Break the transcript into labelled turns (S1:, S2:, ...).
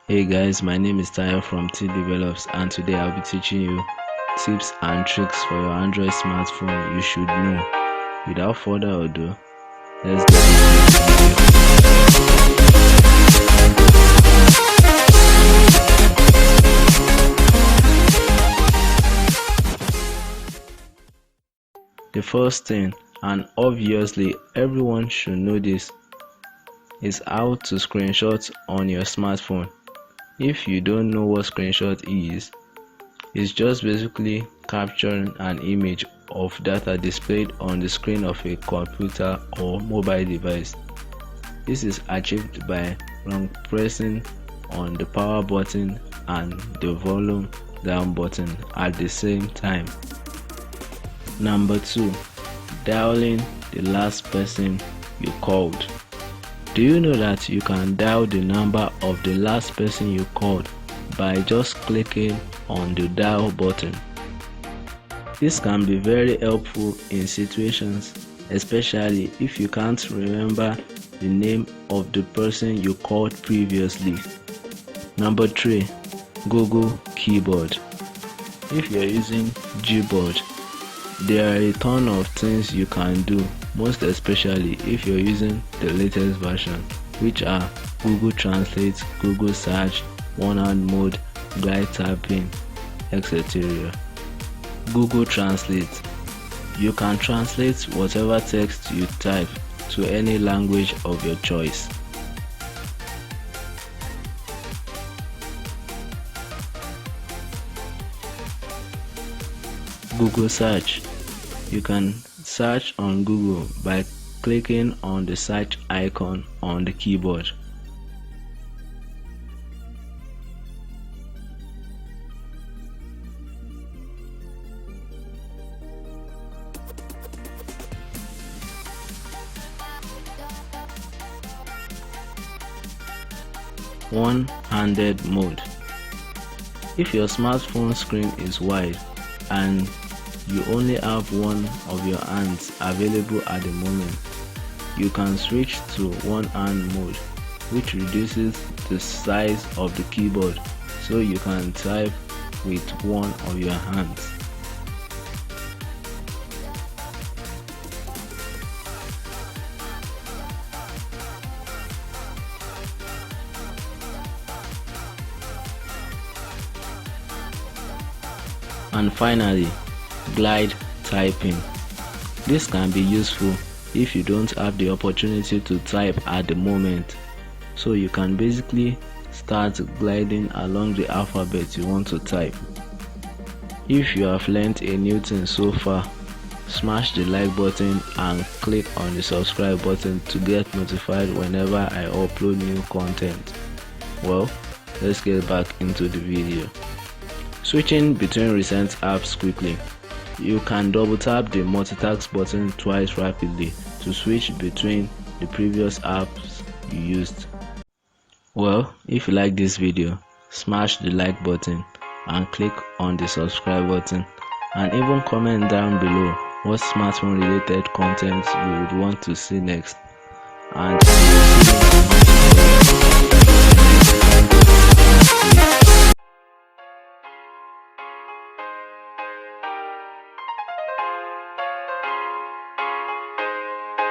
S1: Hey guys, my name is Tayo from Tdevelops, and today I'll be teaching you tips and tricks for your Android smartphone you should know. Without further ado, let's get into the first thing, and obviously everyone should know this, is how to screenshot on your smartphone. If you don't know what screenshot is, it's just basically capturing an image of data displayed on the screen of a computer or mobile device. This is achieved by pressing on the power button and the volume down button at the same time. Number 2, dialing the last person you called. Do you know that you can dial the number of the last person you called by just clicking on the dial button? This can be very helpful in situations, especially if you can't remember the name of the person you called previously. Number 3, Google Keyboard. If you're using Gboard, there are a ton of things you can do, most especially if you're using the latest version, which are Google Translate, Google Search, one-hand mode, glide typing, etc. Google Translate. You can translate whatever text you type to any language of your choice. Google Search. You can search on Google by clicking on the search icon on the keyboard. One-handed mode. If your smartphone screen is wide and you only have one of your hands available at the moment, you can switch to one-hand mode, which reduces the size of the keyboard so you can type with one of your hands. And finally, glide typing. This can be useful if you don't have the opportunity to type at the moment, so you can basically start gliding along the alphabet you want to type. If you have learned a new thing so far, smash the like button and click on the subscribe button to get notified whenever I upload new content. Well, let's get back into the video. Switching between recent apps quickly. You can double tap the multitask button twice rapidly to switch between the previous apps you used. Well, if you like this video, smash the like button and click on the subscribe button, and even comment down below what smartphone related content you would want to see next. And